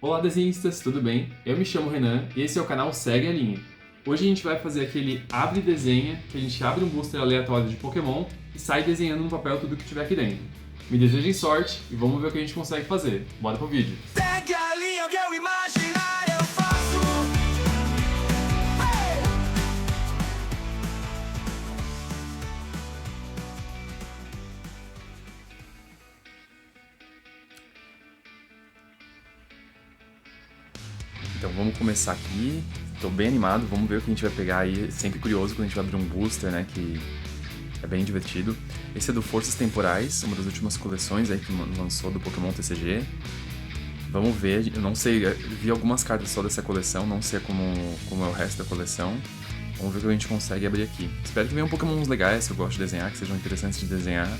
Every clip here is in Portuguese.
Olá desenhistas, tudo bem? Eu me chamo Renan e esse é o canal Segue a Linha. Hoje a gente vai fazer aquele abre e desenha, que a gente abre um booster aleatório de Pokémon e sai desenhando no papel tudo que tiver aqui dentro. Me desejem sorte e vamos ver o que a gente consegue fazer. Bora pro vídeo! Segue a linha que eu imaginar eu faço. Então vamos começar aqui, tô bem animado, vamos ver o que a gente vai pegar aí, sempre curioso quando a gente vai abrir um booster, né, que é bem divertido. Esse é do Forças Temporais, uma das últimas coleções aí que lançou do Pokémon TCG. Vamos ver, eu não sei, eu vi algumas cartas só dessa coleção, não sei como é o resto da coleção. Vamos ver o que a gente consegue abrir aqui. Espero que venham Pokémons legais, que eu gosto de desenhar, que sejam interessantes de desenhar.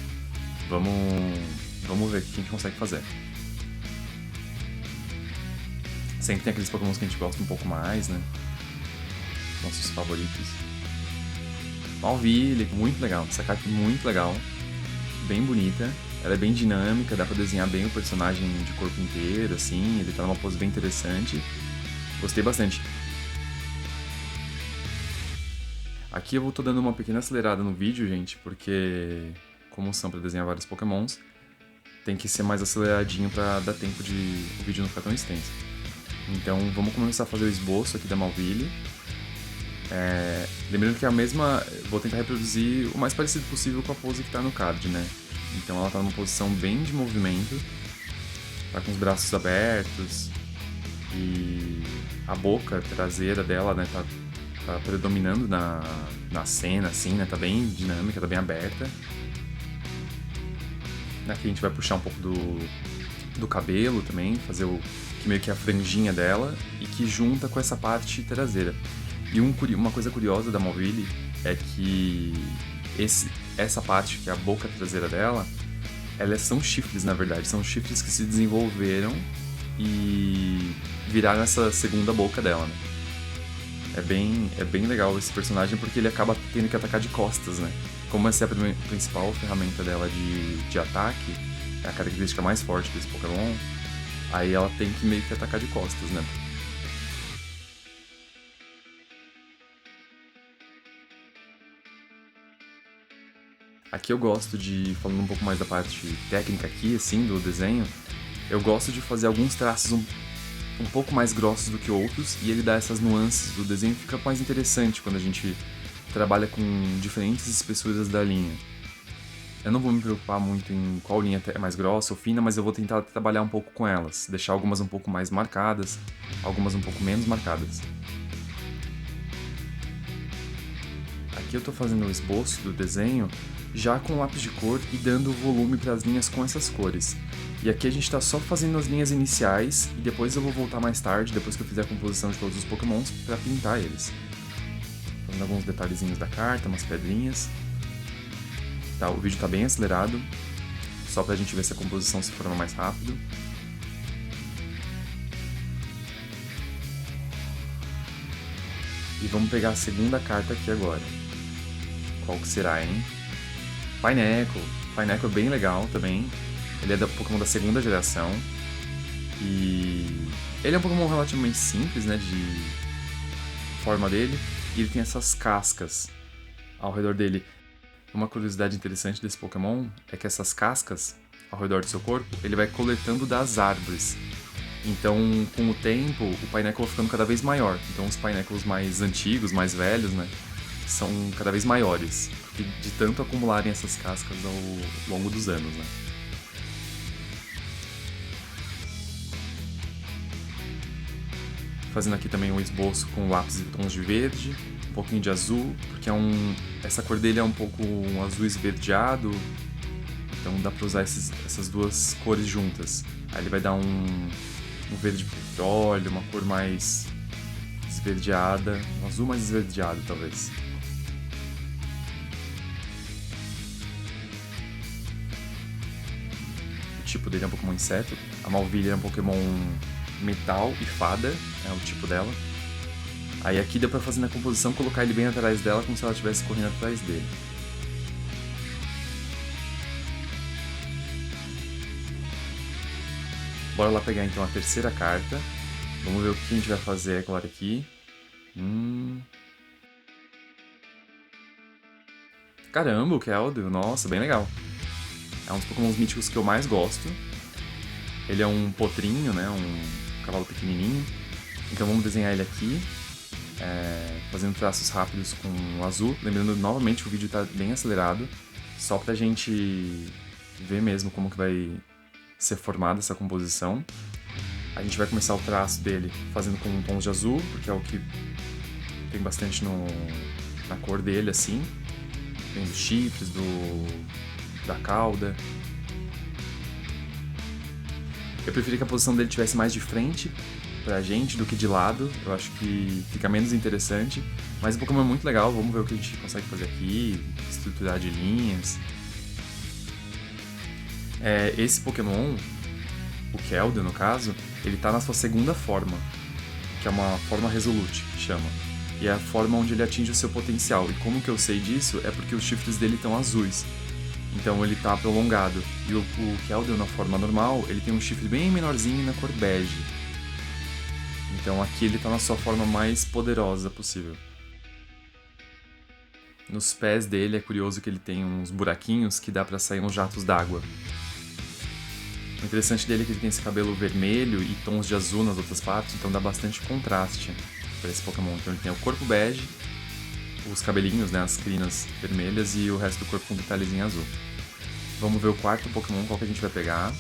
Vamos ver o que a gente consegue fazer. Sempre tem aqueles Pokémons que a gente gosta um pouco mais, né? Nossos favoritos. Malville, muito legal. Essa carta é muito legal. Bem bonita. Ela é bem dinâmica, dá pra desenhar bem o personagem de corpo inteiro, assim. Ele tá numa pose bem interessante. Gostei bastante. Aqui eu tô dando uma pequena acelerada no vídeo, gente, porque como são pra desenhar vários Pokémons, tem que ser mais aceleradinho pra dar tempo de o vídeo não ficar tão extenso. Então vamos começar a fazer o esboço aqui da Malville. Lembrando que é a mesma... Vou tentar reproduzir o mais parecido possível com a pose que está no card, né? Então ela está numa posição bem de movimento. Tá com os braços abertos. E a boca traseira dela, né, tá predominando na cena, assim, né? Tá bem dinâmica, tá bem aberta. Aqui a gente vai puxar um pouco do cabelo também, fazer que meio que é a franjinha dela e que junta com essa parte traseira. E uma coisa curiosa da Malville é que essa parte, que é a boca traseira dela, elas são chifres, na verdade. São chifres que se desenvolveram e viraram essa segunda boca dela, né? É bem legal esse personagem porque ele acaba tendo que atacar de costas, né? Como essa é a principal ferramenta dela de ataque, é a característica mais forte desse Pokémon, aí ela tem que meio que atacar de costas, né? Aqui eu gosto de, falando um pouco mais da parte técnica aqui, assim, do desenho, eu gosto de fazer alguns traços um pouco mais grossos do que outros, e ele dá essas nuances do desenho, fica mais interessante quando a gente trabalha com diferentes espessuras da linha. Eu não vou me preocupar muito em qual linha é mais grossa ou fina, mas eu vou tentar trabalhar um pouco com elas, deixar algumas um pouco mais marcadas, algumas um pouco menos marcadas. Aqui eu estou fazendo o esboço do desenho já com lápis de cor e dando volume para as linhas com essas cores. E aqui a gente está só fazendo as linhas iniciais e depois eu vou voltar mais tarde, depois que eu fizer a composição de todos os Pokémons, para pintar eles. Fazendo alguns detalhezinhos da carta, umas pedrinhas. Tá, o vídeo está bem acelerado, só pra gente ver se a composição se forma mais rápido. E vamos pegar a segunda carta aqui agora. Qual que será, hein? Pineco. Pineco é bem legal também. Ele é da Pokémon da segunda geração. E ele é um Pokémon relativamente simples, né, de forma dele. E ele tem essas cascas ao redor dele. Uma curiosidade interessante desse Pokémon é que essas cascas ao redor do seu corpo, ele vai coletando das árvores. Então, com o tempo, o Pineco vai ficando cada vez maior. Então, os Pinecos mais antigos, mais velhos, né, são cada vez maiores, de tanto acumularem essas cascas ao longo dos anos, né. Fazendo aqui também um esboço com lápis e tons de verde, um pouquinho de azul, porque essa cor dele é um pouco um azul esverdeado, então dá pra usar essas duas cores juntas. Aí ele vai dar um verde petróleo, uma cor mais esverdeada, um azul mais esverdeado talvez. O tipo dele é um Pokémon inseto, a Malville é um Pokémon metal e fada, é o tipo dela. Aí aqui dá pra fazer na composição colocar ele bem atrás dela, como se ela estivesse correndo atrás dele. Bora lá pegar então a terceira carta. Vamos ver o que a gente vai fazer agora aqui. Caramba, o Keldeo, nossa, bem legal. É um dos Pokémons míticos que eu mais gosto. Ele é um potrinho, né, um cavalo pequenininho. Então vamos desenhar ele aqui, fazendo traços rápidos com o azul. Lembrando, novamente, o vídeo está bem acelerado, só pra gente ver mesmo como que vai ser formada essa composição. A gente vai começar o traço dele fazendo com tons de azul, porque é o que tem bastante na cor dele, assim. Tem dos chifres, da cauda. Eu preferi que a posição dele tivesse mais de frente pra gente do que de lado. Eu acho que fica menos interessante. Mas o Pokémon é muito legal, vamos ver o que a gente consegue fazer aqui, estruturar de linhas. Esse Pokémon, o Keldeo no caso, ele tá na sua segunda forma, que é uma forma Resolute, que chama. E é a forma onde ele atinge o seu potencial. E como que eu sei disso? É porque os chifres dele estão azuis. Então ele tá prolongado. E o Keldeo na forma normal, ele tem um chifre bem menorzinho na cor bege. Então aqui ele tá na sua forma mais poderosa possível. Nos pés dele é curioso que ele tem uns buraquinhos que dá pra sair uns jatos d'água. O interessante dele é que ele tem esse cabelo vermelho e tons de azul nas outras partes, então dá bastante contraste para esse Pokémon. Então ele tem o corpo bege, os cabelinhos, né, as crinas vermelhas e o resto do corpo com detalhezinho azul. Vamos ver o quarto Pokémon, qual que a gente vai pegar.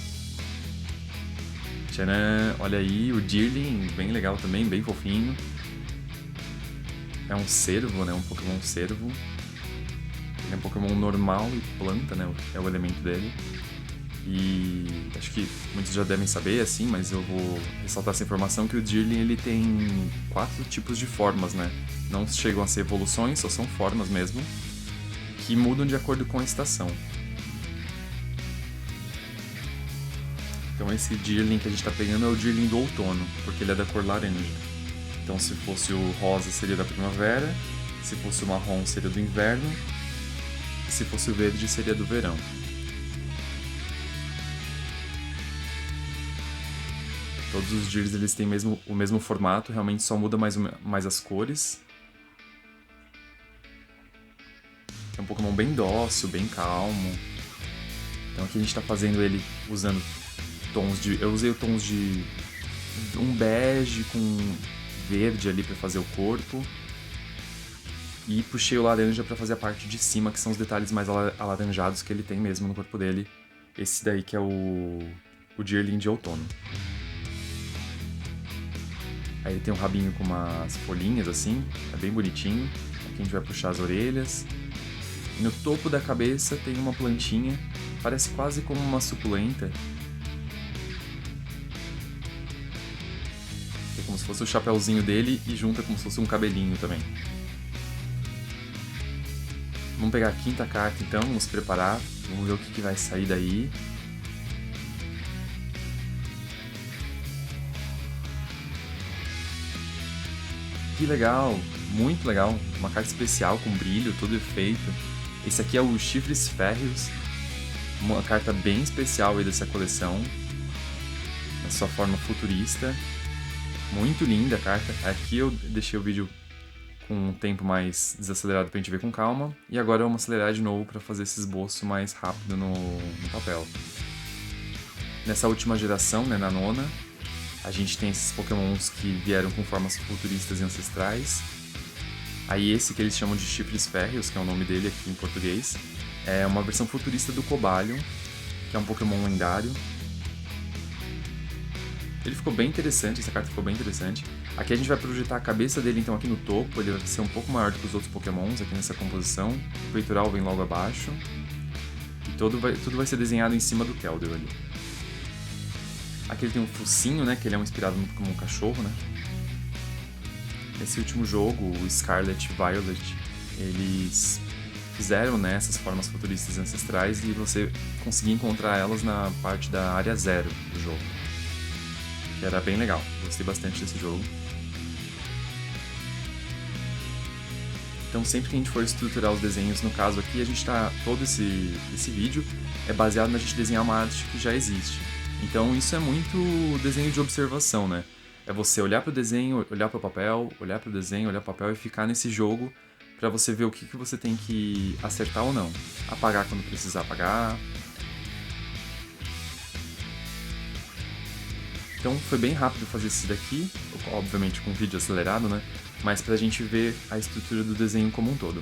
Tcharam! Olha aí, o Deerling, bem legal também, bem fofinho. É um cervo, né, um Pokémon cervo. Ele é um Pokémon normal e planta, né, é o elemento dele. E acho que muitos já devem saber, assim, mas eu vou ressaltar essa informação que o Deerling ele tem 4 tipos de formas, né? Não chegam a ser evoluções, só são formas mesmo, que mudam de acordo com a estação. Então esse Deerling que a gente está pegando é o Deerling do outono, porque ele é da cor laranja. Então se fosse o rosa seria da primavera, se fosse o marrom seria do inverno, e se fosse o verde seria do verão. Todos os Deers eles têm o mesmo formato, realmente só muda mais as cores. É um Pokémon bem dócil, bem calmo. Então aqui a gente está fazendo ele usando tons de... Eu usei tons de um bege com verde ali para fazer o corpo. E puxei o laranja para fazer a parte de cima, que são os detalhes mais alaranjados que ele tem mesmo no corpo dele. Esse daí que é o Deerling de outono. Aí ele tem um rabinho com umas folhinhas assim, é bem bonitinho. Aqui a gente vai puxar as orelhas. E no topo da cabeça tem uma plantinha, parece quase como uma suculenta. É como se fosse o chapéuzinho dele e junta como se fosse um cabelinho também. Vamos pegar a quinta carta então, vamos preparar, vamos ver o que vai sair daí. Que legal, muito legal, uma carta especial com brilho, todo efeito. Esse aqui é o Chifres Férreos, uma carta bem especial aí dessa coleção, na sua forma futurista, muito linda a carta. Aqui eu deixei o vídeo com um tempo mais desacelerado pra gente ver com calma, e agora vamos acelerar de novo para fazer esse esboço mais rápido no papel. Nessa última geração, né, na nona, a gente tem esses Pokémons que vieram com formas futuristas e ancestrais. Aí esse que eles chamam de Chifres Férreos, que é o nome dele aqui em português, é uma versão futurista do Cobalion, que é um Pokémon lendário. Ele ficou bem interessante, essa carta ficou bem interessante. Aqui a gente vai projetar a cabeça dele então aqui no topo, ele vai ser um pouco maior do que os outros Pokémons aqui nessa composição. O peitoral vem logo abaixo. E tudo vai ser desenhado em cima do Keldeo ali. Aqui ele tem um focinho, né, que ele é inspirado no Pokémon cachorro, né. Nesse último jogo, o Scarlet e Violet, eles fizeram, né, essas formas futuristas ancestrais e você conseguia encontrar elas na parte da área 0 do jogo. Que era bem legal, gostei bastante desse jogo. Então sempre que a gente for estruturar os desenhos, no caso aqui, a gente todo esse vídeo é baseado na gente desenhar uma arte que já existe. Então isso é muito desenho de observação, né? É você olhar para o desenho, olhar para o papel, olhar para o desenho, olhar para o papel e ficar nesse jogo para você ver o que você tem que acertar ou não. Apagar quando precisar apagar. Então foi bem rápido fazer isso daqui, obviamente com vídeo acelerado, né? Mas pra gente ver a estrutura do desenho como um todo.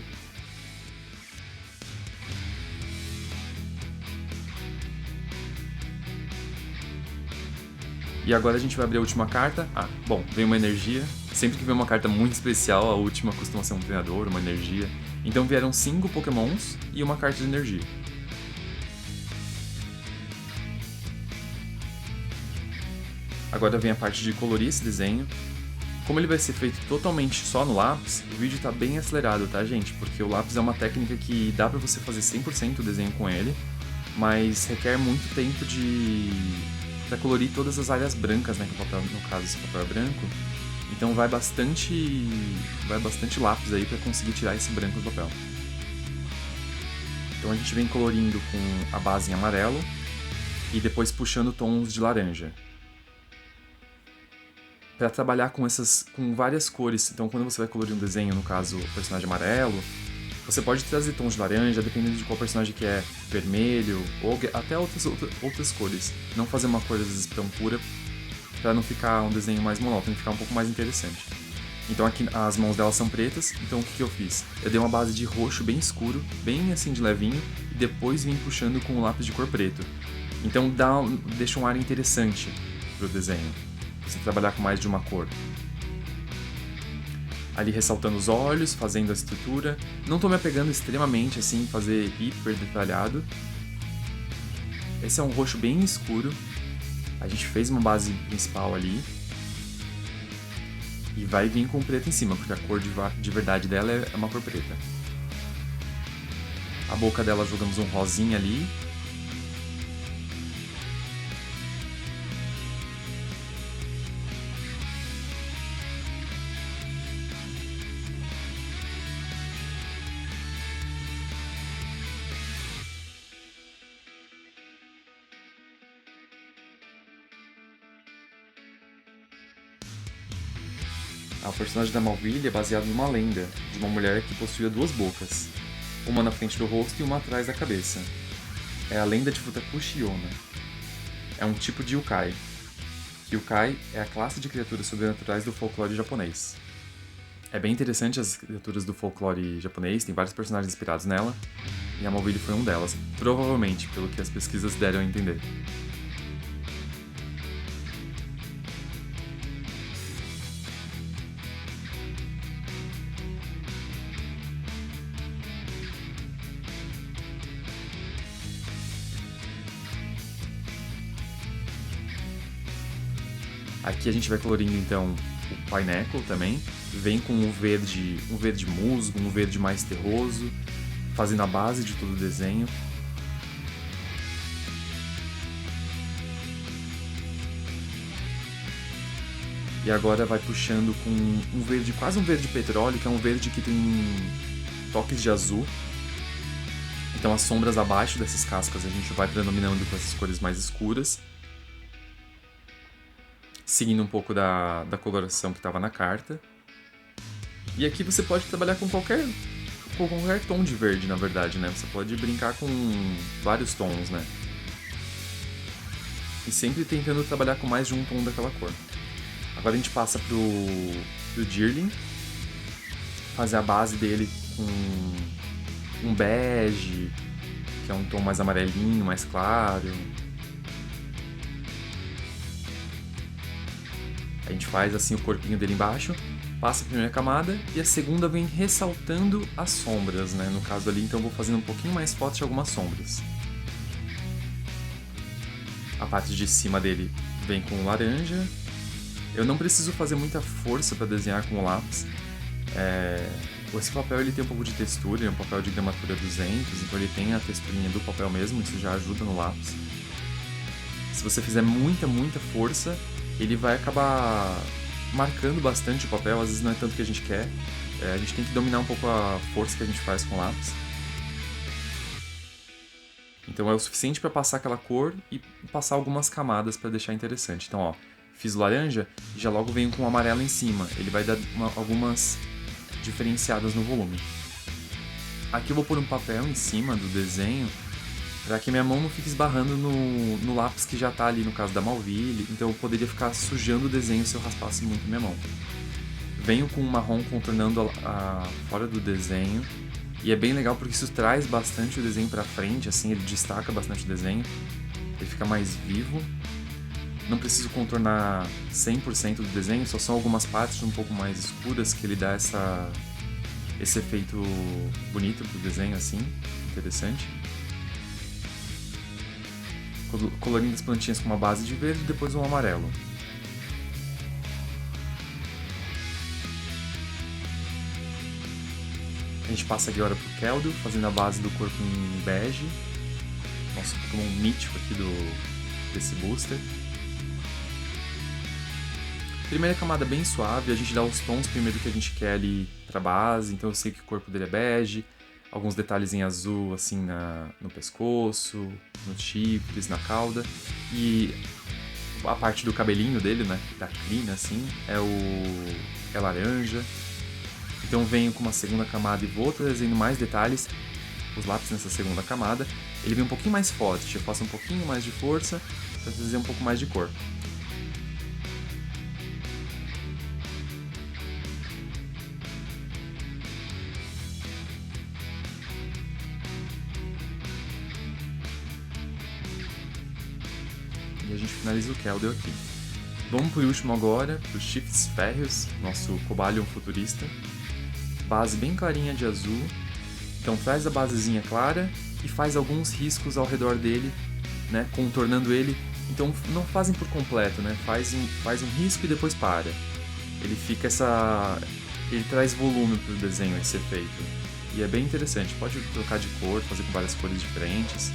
E agora a gente vai abrir a última carta. Bom, vem uma energia. Sempre que vem uma carta muito especial, a última costuma ser um treinador, uma energia. Então vieram 5 Pokémons e uma carta de energia. Agora vem a parte de colorir esse desenho. Como ele vai ser feito totalmente só no lápis, o vídeo tá bem acelerado, tá, gente? Porque o lápis é uma técnica que dá pra você fazer 100% o desenho com ele, mas requer muito tempo pra colorir todas as áreas brancas, né? Que o papel, no caso, esse papel é branco. Então vai bastante lápis aí pra conseguir tirar esse branco do papel. Então a gente vem colorindo com a base em amarelo e depois puxando tons de laranja. Para trabalhar com várias cores. Então, quando você vai colorir um desenho, no caso, o personagem amarelo, você pode trazer tons de laranja, dependendo de qual personagem que é, vermelho, ou até outras cores. Não fazer uma cor, às vezes, tão pura, para não ficar um desenho mais monótono, ficar um pouco mais interessante. Então, aqui as mãos dela são pretas, então o que eu fiz? Eu dei uma base de roxo bem escuro, bem assim de levinho, e depois vim puxando com o lápis de cor preto. Então, deixa um ar interessante pro desenho. Você trabalhar com mais de uma cor. Ali ressaltando os olhos, fazendo a estrutura. Não tô me apegando extremamente assim, fazer hiper detalhado. Esse é um roxo bem escuro. A gente fez uma base principal ali. E vai vir com preto em cima, porque a cor de verdade dela é uma cor preta. A boca dela jogamos um rosinha ali. O personagem da Malville é baseado numa lenda de uma mulher que possuía 2 bocas, uma na frente do rosto e uma atrás da cabeça. É a lenda de Futakushi Onna. É um tipo de yokai. Yokai é a classe de criaturas sobrenaturais do folclore japonês. É bem interessante as criaturas do folclore japonês, tem vários personagens inspirados nela, e a Malville foi um delas, provavelmente, pelo que as pesquisas deram a entender. Aqui a gente vai colorindo então o Pineapple também, vem com um verde musgo, um verde mais terroso, fazendo a base de todo o desenho. E agora vai puxando com um verde, quase um verde petróleo, que é um verde que tem toques de azul. Então as sombras abaixo dessas cascas a gente vai predominando com essas cores mais escuras, seguindo um pouco da coloração que estava na carta. E aqui você pode trabalhar com qualquer tom de verde, na verdade, né? Você pode brincar com vários tons, né? E sempre tentando trabalhar com mais de um tom daquela cor. Agora a gente passa pro Deerling, fazer a base dele com um bege, que é um tom mais amarelinho, mais claro. A gente faz assim o corpinho dele embaixo, passa a primeira camada e a segunda vem ressaltando as sombras, né? No caso ali, então eu vou fazendo um pouquinho mais forte algumas sombras. A parte de cima dele vem com laranja. Eu não preciso fazer muita força para desenhar com o lápis. Esse papel ele tem um pouco de textura, ele é um papel de gramatura 200, então ele tem a texturinha do papel mesmo, isso já ajuda no lápis. Se você fizer muita força, ele vai acabar marcando bastante o papel, às vezes não é tanto que a gente quer. A gente tem que dominar um pouco a força que a gente faz com o lápis. Então é o suficiente para passar aquela cor e passar algumas camadas para deixar interessante. Então, ó, fiz o laranja e já logo venho com o amarelo em cima. Ele vai dar algumas diferenciadas no volume. Aqui eu vou pôr um papel em cima do desenho para que minha mão não fique esbarrando no lápis que já está ali, no caso da Malville. Então eu poderia ficar sujando o desenho se eu raspasse muito minha mão. Venho com um marrom contornando a fora do desenho. E é bem legal porque isso traz bastante o desenho para frente, assim, ele destaca bastante o desenho. Ele fica mais vivo. Não preciso contornar 100% do desenho, só são algumas partes um pouco mais escuras que ele dá esse efeito bonito pro desenho, assim, interessante. Colorindo as plantinhas com uma base de verde e depois um amarelo. A gente passa agora pro Keldeo, fazendo a base do corpo em bege. Nosso Pokémon mítico aqui desse booster. Primeira camada bem suave, a gente dá os tons primeiro que a gente quer ali pra base, então eu sei que o corpo dele é bege, alguns detalhes em azul assim no pescoço, nos chifres, na cauda, e a parte do cabelinho dele, né, da crina assim, é laranja. Então venho com uma segunda camada e vou trazendo mais detalhes, os lápis nessa segunda camada. Ele vem um pouquinho mais forte, eu faço um pouquinho mais de força para trazer um pouco mais de cor. E a gente finaliza o Keldeo aqui. Vamos por último agora, para os chifres férreos, nosso Cobalion futurista. Base bem clarinha de azul, então traz a basezinha clara e faz alguns riscos ao redor dele, né, contornando ele. Então não fazem por completo, né, faz um risco e depois para. Ele fica ele traz volume pro desenho, esse efeito. E é bem interessante, pode trocar de cor, fazer com várias cores diferentes.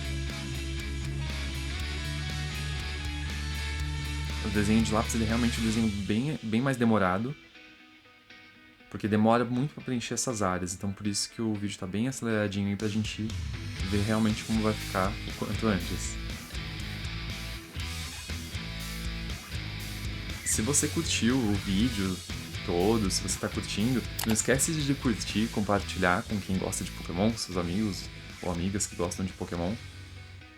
O desenho de lápis ele é realmente um desenho bem mais demorado, porque demora muito para preencher essas áreas, então por isso que o vídeo está bem aceleradinho aí pra gente ver realmente como vai ficar o quanto antes. Se você curtiu o vídeo todo, se você está curtindo, não esquece de curtir, compartilhar com quem gosta de Pokémon, com seus amigos ou amigas que gostam de Pokémon.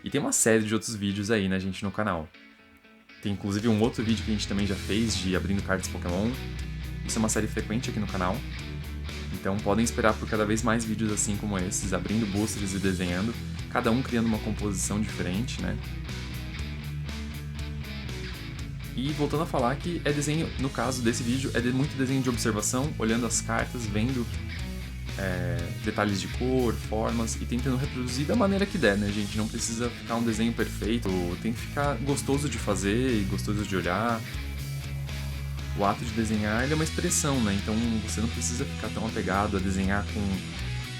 E tem uma série de outros vídeos aí, né, gente, no canal. Tem inclusive um outro vídeo que a gente também já fez de abrindo cartas Pokémon. Isso é uma série frequente aqui no canal. Então podem esperar por cada vez mais vídeos assim como esses, abrindo boosters e desenhando, cada um criando uma composição diferente, né? E voltando a falar que é desenho, no caso desse vídeo, é muito desenho de observação, olhando as cartas, vendo detalhes de cor, formas e tentando reproduzir da maneira que der, né, gente? Não precisa ficar um desenho perfeito, tem que ficar gostoso de fazer e gostoso de olhar. O ato de desenhar ele é uma expressão, né? Então você não precisa ficar tão apegado a desenhar com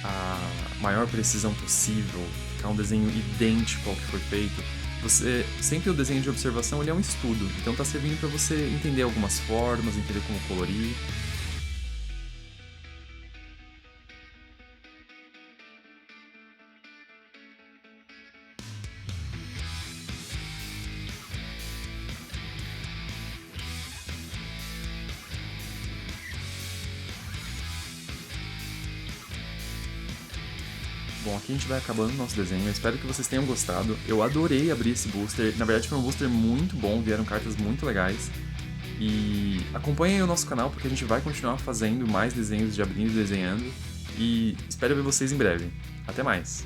a maior precisão possível, ficar um desenho idêntico ao que foi feito. Sempre o desenho de observação ele é um estudo, então está servindo para você entender algumas formas, entender como colorir. Bom, aqui a gente vai acabando o nosso desenho, eu espero que vocês tenham gostado. Eu adorei abrir esse booster, na verdade foi um booster muito bom, vieram cartas muito legais. E acompanhem o nosso canal porque a gente vai continuar fazendo mais desenhos de abrindo e desenhando. E espero ver vocês em breve. Até mais!